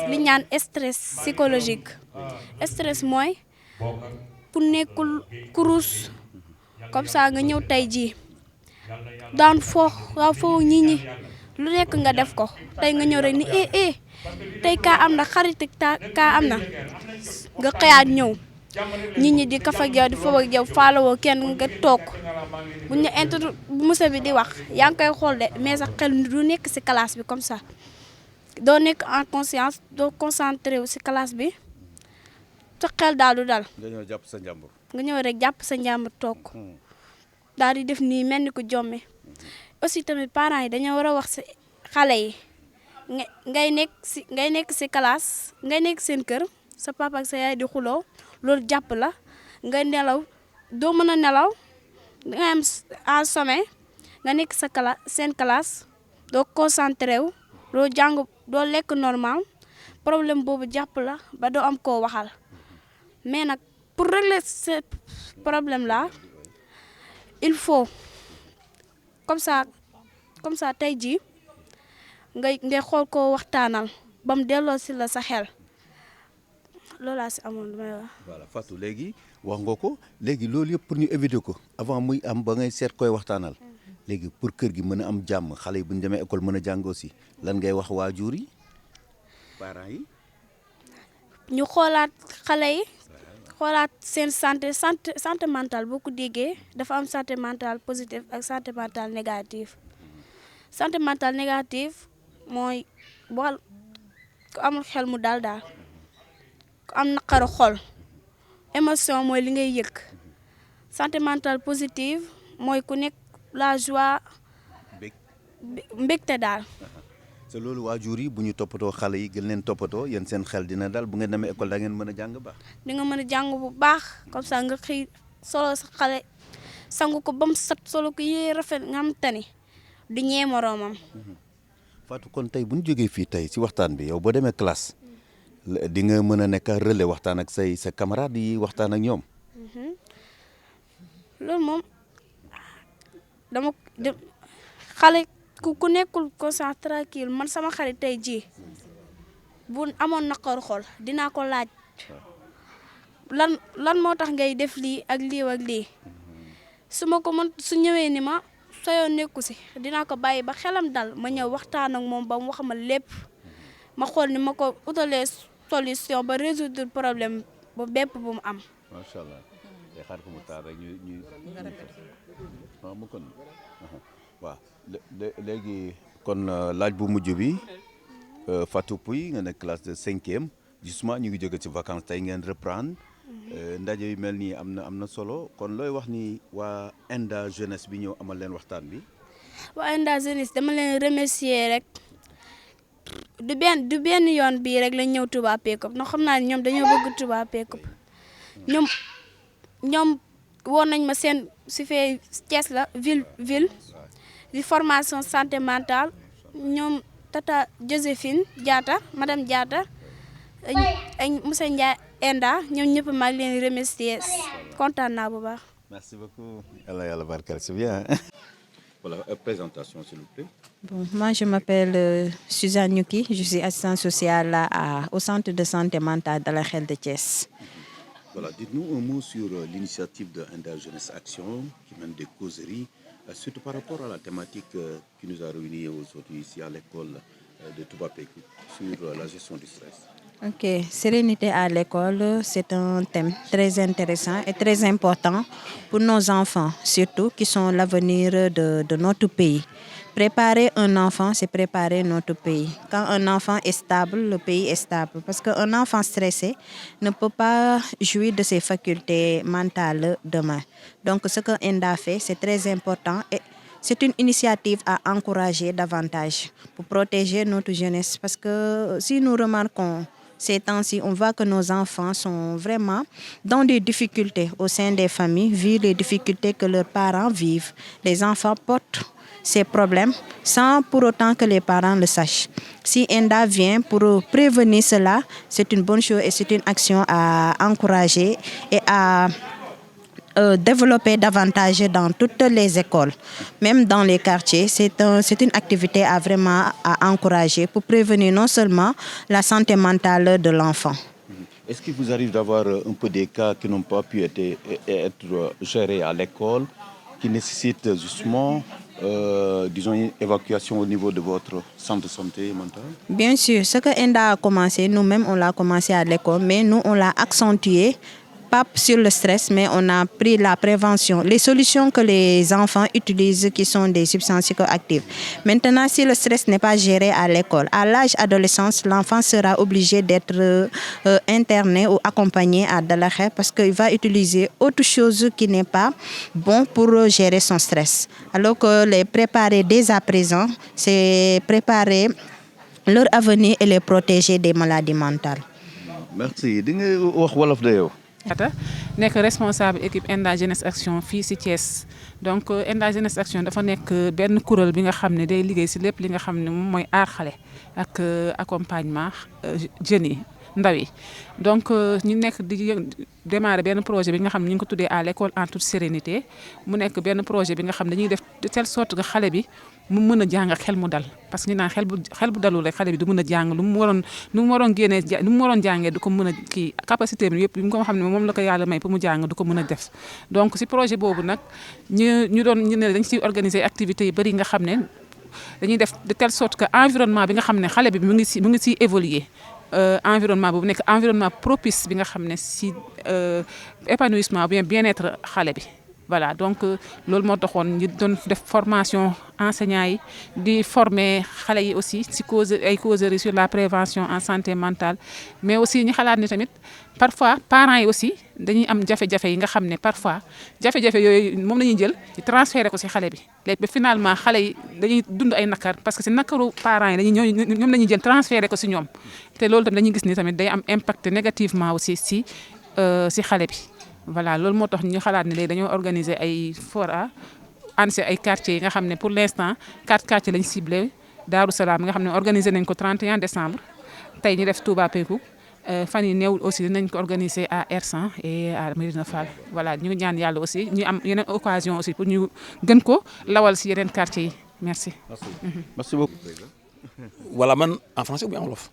li ñaan stress psychologique stress mooy ku nekkul kurus comme ça nga ñëw tey jii daan foo nit ñi lu nekk nga def ko tey nga ñëw rek ni tey kaa am na xarit kaa am na nga xëyaat ñëw nit ñi di kaf ak yow di foofu ak yow faalawoo kenn nga toog bu ñu bu monsieur bi di wax yaa ngi koy xool de mais sax xel du nekk ci classe bi comme ça doo nekk en conscience doo concentré wu ci classe bi sa xel daal du dal. nga ñëw jàpp sa njàmbur. nga ñëw rek jàpp sa njàmbur toog daal di def nii mel ni ko jomme aussi tamit parents yi dañoo war a wax ci xale yi ngay nekk ci classe ngay nekk seen kër sa papa ak sa yaay di xuloo loolu jàpp la nga nelaw doo mën a nelaw dangay am en sommeil nga nekk seen classe doo concentré wu doo jàng doo lekk normal problème boobu jàpp la ba doo am koo waxal mais nag pour régler ce problème là il faut comme ça tey jii ngay xool koo waxtaanal ba mu delloo si la sa xel loolu laa si amoon lu may wax. voilà Fatou léegi wax nga ko léegi loolu yëpp pour ñu éviter ko avant muy am ba ngay seet koy waxtaanal léegi pour kër gi mën a am jàmm xale yi bu ñu demee école mën a jàng aussi lan ngay wax waajur yi parents yi. ñu xoolaat xale yi xoolaat seen santé mentale boo ko déggee dafa am santé mentale positive ak santé mentale négative santé mentale négative mooy boo ku amul xel mu daal ku am naqaru xol émotion mooy li ngay yëg santé mentale positive mooy ku nekk la joie mbégte daal. te loolu waajur yi bu ñu toppatoo xale yi gën leen toppatoo yéen seen xel dina dal bu ngeen demee école da ngeen mën a jàng baax. di nga mën a jàng bu baax comme ça nga xëy solo sa xale sangu ko ba mu set solo ko yee rafet nga am tani du ñee moroomam. Fatou kon tey bu ñu jógee fii tey si waxtaan bi yow boo demee classe di nga mën a nekk relais waxtaan ak sa camarades yi waxtaan ak ñoom. loolu moom xale ku nekkul conscience tranquille man sama xarit tey jii bu amoon naqaru xol dinaa ko laaj lan moo tax ngay def lii ak lii su ma ko mën su ñëwee ni ma sa yoon nekku si dinaa ko bàyyi ba xelam dal ma ñëw waxtaan ak moom ba mu wax ma lépp ma xool ni ma ko utalee solution ba résoudre problème ba bépp bu mu am. macha allah day xaar ko mu taal rek ñu waaw mu kon waaw léegi kon laaj bu mujj bi Fatou Pouye nga nekk classe de 5e justement ñu ngi jóge ci vacances tey ngeen reprendre ndaje yu mel nii am na solo kon looy wax ni waa ENDA jeunesse bi ñëw amal leen waxtaan bi. waa ENDA jeunesse dama leen remercier rek du benn yoon bii rek lañ ñëw Touba Pekopp ndax xam naa ne ñoom dañoo bëgg Touba Pekopp ñoom woon nañ ma seen su fee Thiès la ville di formation santé mentale ñoom tata Joséphine Diatta madame Diatta ak monsieur Ndiaye ENDA ñoom ñëpp maa ngi leen remercier kontaan naa bu baax. merci beaucoup. yàlla barkeel c'est bien. Voilà, présentation s'il vous plaît. Bon, moi je m'appelle Suzanne Nyuki, je suis assistante sociale au centre de santé mentale de la Khel de Thiès. Voilà, dites-nous un mot sur l'initiative de ENDA Jeunesse Action qui mène des causeries, surtout par rapport à la thématique qui nous a réunis aujourd'hui ici à l'école de Touba Pekopp sur la gestion du stress. Ok, sérénité à l'école, c'est un thème très intéressant et très important pour nos enfants, surtout qui sont l'avenir de notre pays. Préparer un enfant, c'est préparer notre pays. Quand un enfant est stable, le pays est stable. Parce qu'un enfant stressé ne peut pas jouir de ses facultés mentales demain. Donc ce que ENDA fait, c'est très important et c'est une initiative à encourager davantage pour protéger notre jeunesse. Parce que si nous remarquons ces temps-ci, on voit que nos enfants sont vraiment dans des difficultés au sein des familles, vu les difficultés que leurs parents vivent. Les enfants portent ces problèmes sans pour autant que les parents le sachent. Si ENDA vient pour prévenir cela, c'est une bonne chose et c'est une action à encourager et à développer davantage dans toutes les écoles, même dans les quartiers. C'est une activité à encourager pour prévenir non seulement la santé mentale de l'enfant. Est-ce qu'il vous arrive d'avoir un peu des cas qui n'ont pas pu être gérés à l'école, qui nécessitent justement, disons, une évacuation au niveau de votre centre de santé mentale? Bien sûr, ce que Enda a commencé, nous-mêmes, on l'a commencé à l'école, mais nous, on l'a accentué, pas sur le stress, mais on a pris la prévention, les solutions que les enfants utilisent qui sont des substances psychoactives. Maintenant, si le stress n'est pas géré à l'école, à l'âge adolescence, l'enfant sera obligé d'être interné ou accompagné à Dalakhé parce qu'il va utiliser autre chose qui n'est pas bon pour gérer son stress. Alors que les préparer dès à présent, c'est préparer leur avenir et les protéger des maladies mentales. Merci. Di nga wax wolof de yow. nekk responsable équipe Enda Jeunesse Action fii si Thiès donc Enda Jeunesse Action dafa nekk benn kuréel bi nga xam ne day liggéey si lépp li nga xam ne moom mooy aar xale ak accompagnement jeunes yi ndaw yi donc ñu nekk di démarrer benn projet bi nga xam ne ñu ngi ko tuddee à l'école en toute sérénité mu nekk benn projet bi nga xam ne dañuy def de telle sorte que xale bi mu mën a jàng ak xel mu dal parce que ñu naan xel bu dalul rek xale bi du mën a jàng lu mu waroon génnee lu mu waroon jàngee du ko mën a kii capacité bi yëpp yi nga xam ne moom la ko yàlla may pour mu jàng du ko mën a def donc si projet boobu nag ñu ne dañ ciy organiser activités yu bëri nga xam ne dañuy def de telle sorte que environnement bi nga xam ne xale bi mu ngi siy évoluer environnement boobu nekk environnement propice bi nga xam ne si épanouissement bien-être xale bi voilà donc loolu moo taxoon ñu doon def formation enseignants yi di former xale yi aussi ci causeries sur la prévention en santé mentale mais aussi ñu xalaat ni tamit parfois parents yi aussi dañuy am jafe-jafe yi nga xam ne parfois jafe-jafe yooyu moom la ñuy jël di transférer ko ci xale bi léegi ba finalement xale yi dañuy dund ay nakar parce que ci nakaru parents yi ñoom la ñuy jël transférer ko ci ñoom te loolu tamit dañuy gis ni tamit day am impact négativement aussi ci xale bi. voilà loolu moo tax ñu xalaat ne léegi dañoo organiser ay fora ànd si ay quartiers yi nga xam ne pour l'instant 4 quartiers lañ ciblé Darou Salaam nga xam ne organiser nañ ko 31 décembre tey ñu def Touba Pékou fan yi néew aussi dinañ ko organiser à Ersan et à Médina Fall voilà ñu ngi ñaan yàlla aussi ñu am yeneen occasion aussi pour ñu gën ko lawal si yeneen quartiers yi merci. Merci beaucoup. Voilà man en français ou bien en wolof.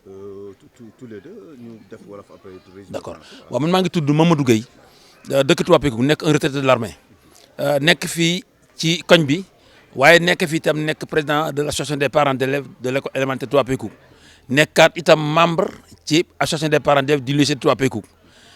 Tous les deux ñu def wolof après. D'accord waaw man maa ngi tudd Mamadou Gueye. dëkk Touba Pékou nekk un retraité de l'armée nekk fii ci koñ bi waaye nekk fii itam nekk président de l'association des parents d'élèves de l'école élémentaire Touba Pékou nekkaat itam membre ci association des parents d'élèves du lycée Touba Pékou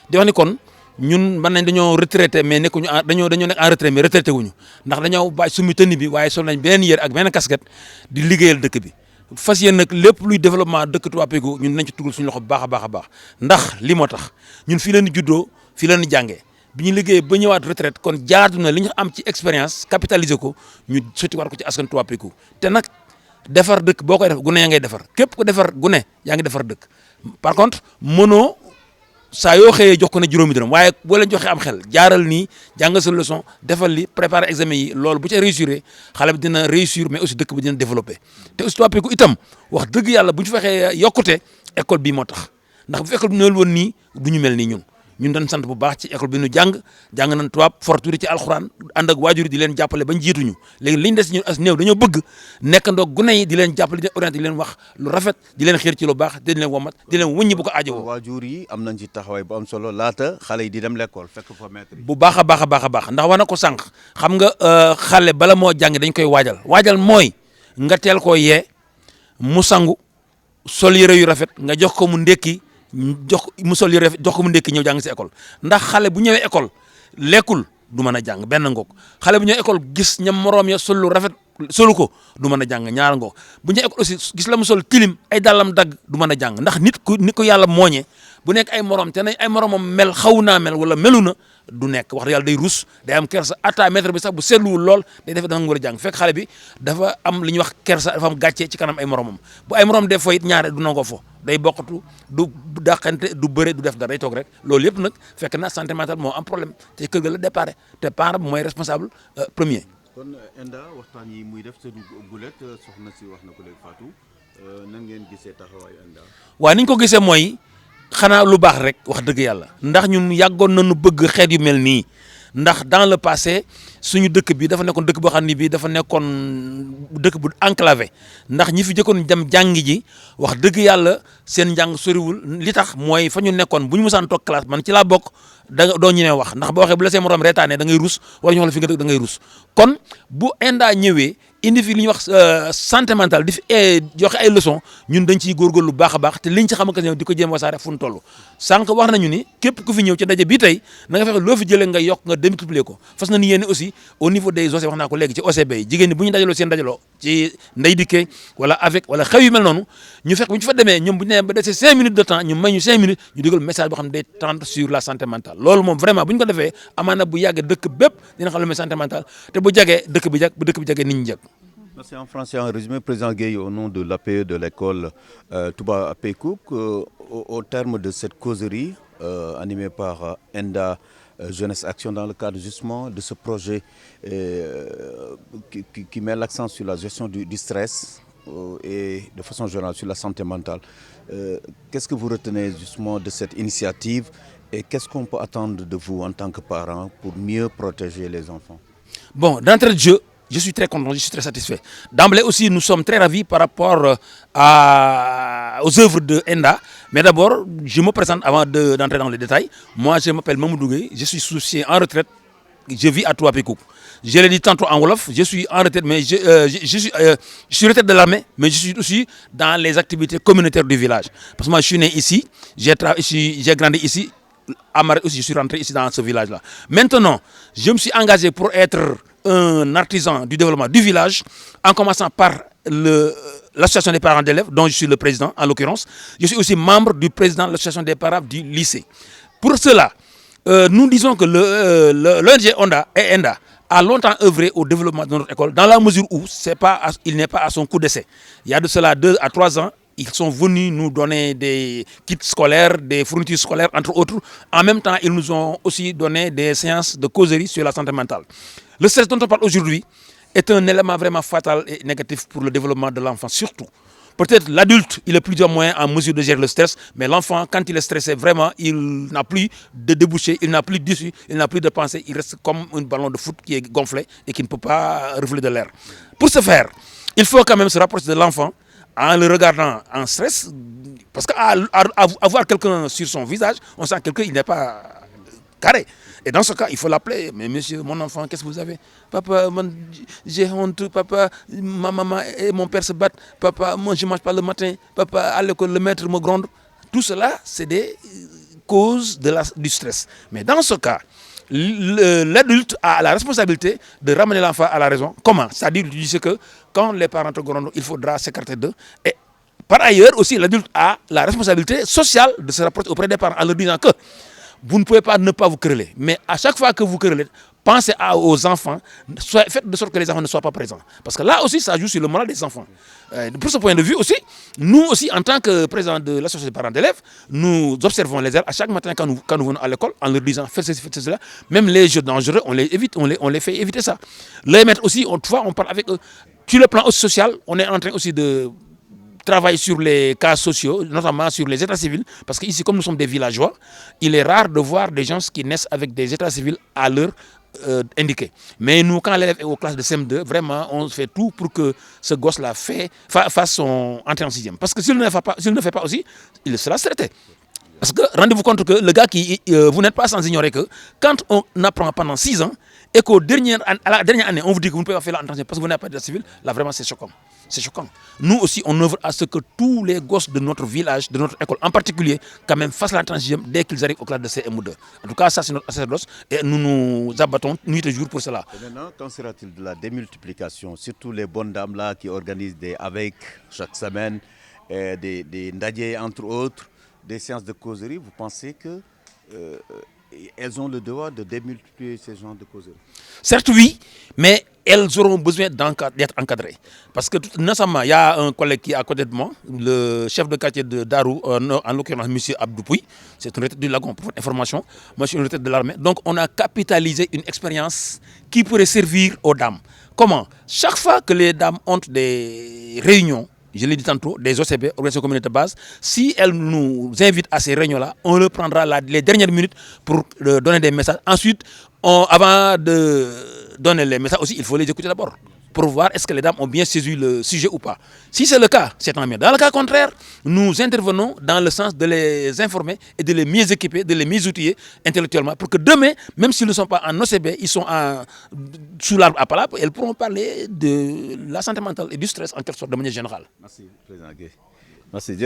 di wax ni kon ñun mën nañ dañoo retraité mais nekkuñu dañoo nekk en retraité mais retraité wuñu ndax dañoo bàyyi sumi tënni bi waaye sol nañ benn yére ak benn casquette di liggéeyal dëkk bi fas yéen nag lépp luy développement dëkk Touba Pékou ñun nañ ci tugal suñu loxo bu baax a baax a baax ndax li moo tax ñun fii leen di juddoo fii leen di jàngee bi ñu liggéey ba ñëwaat retraite kon jaadu na li ñu am ci expérience capitaliser ko ñu sotti war ko ci askan Touba Pékou te nag defar dëkk boo koy def gune yaa ngay defar képp ku defar gune yaa ngi defar dëkk par contre mënoo saa yoo xëyee jox ko ne juróomi dërëm waaye boo leen joxee am xel jaaral nii jàngal sa leçon defal li préparer examen yi loolu bu ca réussir xale bi dina réussir mais aussi dëkk bi dina développer te aussi Touba Pékou itam wax dëgg yàlla bu ñu fexee yokkute école bii moo tax ndax bu école bi newul woon nii du ñu mel nii ñun dañ sant bu baax ci école bi ñu jàng nañ tubaab forturi ci alxuraan ànd ak waajur di leen jàppale bañ jiituñu léegi liñ des ñun as néew dañoo bëgg nekkandoo gune yi di leen jàppale di leen orienté di leen wax lu rafet di leen xiir ci lu baax di leen womat di leen wëññi bu ko aajowoo. waajur yi am nañ ci taxawaay bu am solo laata xale yi di dem l'école fekk fa maître yi. bu baax a baax a baax a baax ndax war na ko sànq xam nga xale bala moo jàng dañ koy waajal mooy nga teel koo yee mu sangu sol yére yu rafet nga jox ko mu ndekki mu sol yére jox ko mu ndekki ñëw jàng si école ndax xale bu ñëwee école lekkul du mën a jàng benn ngoog xale bu ñëwee école gis ñam moroom ya sol lu rafet solu ko du mën a jàng ñaar ngoog bu ñëwee école aussi gis la mu sol tilim ay dàllam dagg du mën a jàng ndax nit ko yàlla mooñee bu nekk ay morom te nañ ay moromam mel xaw naa mel wala melu na du nekk wax yàlla day rus day am kersa ata maître bi sax bu seetluwul lool day def da nga war a jàng fekk xale bi dafa am li ñuy wax kersa dafa am gàcce ci kanam ay moromam bu ay morom def fo it ñaare du nangoo fo day bokkatu du dàqante du bëre du def dara day toog rek loolu yëpp nag fekk na santé mentale moo am problème te kër ga la déparé te parent bi mooy responsable premier. kon Enda waxtaan yi muy def te du gulet soxna si wax na ko léegi Fatou nan ngeen gisee taxawaayu Enda. waaw ni ñu ko gisee mooy xanaa lu baax rek wax dëgg yàlla ndax ñun yàggoon nañu bëgg xeet yu mel nii ndax dans le passé suñu dëkk bi dafa nekkoon dëkk boo xam ne bii dafa nekkoon dëkk bu enclavé ndax ñi fi jëkkoon dem jàngi ji wax dëgg yàlla seen njàng soriwul li tax mooy fa ñu nekkoon bu ñu mësaan toog classe man ci laa bokk da nga doo ñemee wax ndax boo waxee bu la seen morom reetaane da ngay rus wala ñu wax la fi nga dëkk da ngay rus kon bu ENDA ñëwee indi fi li ñuy wax santé mentale di fi joxe ay leçons ñun dañ ciy góorgóorlu bu baax a baax te liñ ci xam que di ko jéem wasaare fu mu toll sànq wax nañu ni képp ku fi ñëw ci daje bii tey na nga fexe loo fi jëlee nga yokk nga démultiplier ko fas na ni yéen aussi au niveau des OCB wax naa ko léegi ci OCB yi jigéen ñi bu ñu dajaloo seen dajaloo ci ndey dikkee wala avec wala xew yu mel noonu ñu fekk bu ñu fa demee ñoom bu ñu demee ba dese 5 minutes de temps ñu may ñu 5 minutes ñu digal message boo xam ne day tendre sur la santé mentale loolu moom vraiment bu ñu ko defee amaana bu yàggee dëkk bépp dina xam le santé mentale te bu jagee dëkk bi jag bu dëkk bi jagee nit ñi jag. Merci en français en résumé, Président Gueye, au nom de l'APE de l'école Touba Pekouk, au terme de cette causerie animée par ENDA Jeunesse Action dans le cadre justement de ce projet qui met l'accent sur la gestion du stress et de façon générale sur la santé mentale. Qu'est-ce que vous retenez justement de cette initiative et qu'est-ce qu'on peut attendre de vous en tant que parents pour mieux protéger les enfants? Bon, d'entrée de jeu, je suis très content, je suis très satisfait. D'emblée aussi, nous sommes très ravis par rapport aux œuvres de ENDA. Mais d'abord, je me présente avant d'entrer dans les détails. Moi, je m'appelle Mamadou Gueye, je suis soucié en retraite. Je vis à Touba Pekouk. Je l'ai dit tantôt en Wolof, je suis en retraite, mais je suis retraite de l'armée, mais je suis aussi dans les activités communautaires du village. Parce que moi, je suis né ici, j'ai grandi ici. À Marais aussi, je suis rentré ici dans ce village-là. Maintenant, je me suis engagé pour être un artisan du développement du village, en commençant par l'association des parents d'élèves, dont je suis le président en l'occurrence. Je suis aussi membre du président de l'association des parents du lycée. Pour cela, nous disons que l'ONG ENDA a longtemps œuvré au développement de notre école, dans la mesure où il n'est pas à son coup d'essai. Il y a de cela 2 à 3 ans, ils sont venus nous donner des kits scolaires, des fournitures scolaires, entre autres. En même temps, ils nous ont aussi donné des séances de causerie sur la santé mentale. Le stress dont on parle aujourd'hui est un élément vraiment fatal et négatif pour le développement de l'enfant, surtout. Peut-être l'adulte, il est plus ou moins en mesure de gérer le stress, mais l'enfant, quand il est stressé, vraiment, il n'a plus de débouché, il n'a plus d'issue, il n'a plus de pensée, il reste comme un ballon de foot qui est gonflé et qui ne peut pas refléter de l'air. Pour ce faire, il faut quand même se rapprocher de l'enfant en le regardant en stress, parce qu'à voir quelqu'un sur son visage, on sent quelqu'un, il n'est pas carré. Et dans ce cas, il faut l'appeler. Mais monsieur, mon enfant, qu'est-ce que vous avez? Papa, j'ai honte. Papa, ma maman et mon père se battent. Papa, moi, je ne mange pas le matin. Papa, à l'école, le maître me gronde. Tout cela, c'est des causes du stress. Mais dans ce cas, l'adulte a la responsabilité de ramener l'enfant à la raison. Comment? C'est-à-dire que quand les parents te grondent, il faudra s'écarter d'eux. Et par ailleurs, aussi, l'adulte a la responsabilité sociale de se rapprocher auprès des parents en leur disant que vous ne pouvez pas ne pas vous quereller. Mais à chaque fois que vous querellez, pensez aux enfants, faites de sorte que les enfants ne soient pas présents. Parce que là aussi, ça joue sur le moral des enfants. Pour ce point de vue aussi, nous aussi, en tant que président de l'association des parents d'élèves, nous observons les élèves à chaque matin quand nous venons à l'école en leur disant faites ceci, faites cela. Même les jeux dangereux, on les évite, on les fait éviter ça. Les maîtres aussi, on parle avec eux. Sur le plan aussi social, on est en train aussi de travaille sur les cas sociaux, notamment sur les états civils, parce qu'ici, comme nous sommes des villageois, il est rare de voir des gens qui naissent avec des états civils à l'heure indiquée. Mais nous, quand l'élève est aux classes de CM2, vraiment, on fait tout pour que ce gosse-là fasse son entrée en 6e. Parce que s'il ne le fait pas aussi, il sera traité. Parce que rendez-vous compte que le gars vous n'êtes pas sans ignorer que quand on apprend pendant 6 ans et qu'à la dernière année, on vous dit que vous ne pouvez pas faire l'entrée parce que vous n'avez pas d'état civil, là vraiment c'est choquant. C'est choquant. Nous aussi, on œuvre à ce que tous les gosses de notre village, de notre école en particulier, quand même fassent l'entrée en 6e dès qu'ils arrivent aux classes de CM ou 2. En tout cas, ça c'est notre sacerdoce et nous nous abattons nuit et jour pour cela. Et maintenant, qu'en sera-t-il de la démultiplication, surtout les bonnes dames là qui organisent des avec chaque semaine, des ndadje entre autres, des séances de causerie, vous pensez que elles ont le devoir de démultiplier ces genres de causeries? Certes oui, mais elles auront besoin d'être encadrées. Parce que récemment, il y a un collègue qui est à côté de moi, le chef de quartier de Darou, en l'occurrence M. Abdoupoui, c'est une retraite du Lagon, pour votre information. Moi je suis une retraite de l'armée. Donc on a capitalisé une expérience qui pourrait servir aux dames. Comment? Chaque fois que les dames ont des réunions, je l'ai dit tantôt, des OCB, organisations communautaires de base, si elles nous invitent à ces réunions-là, on reprendra les dernières minutes pour donner des messages. Ensuite, avant de donner les messages aussi, il faut les écouter d'abord pour voir est-ce que les dames ont bien saisi le sujet ou pas. Si c'est le cas, c'est tant mieux. Dans le cas contraire, nous intervenons dans le sens de les informer et de les mieux équiper, de les mieux outiller intellectuellement pour que demain, même s'ils ne sont pas en OCB, ils sont sous l'arbre à palabre, elles pourront parler de la santé mentale et du stress en quelque sorte de manière générale. Merci, Président Guèye. Merci.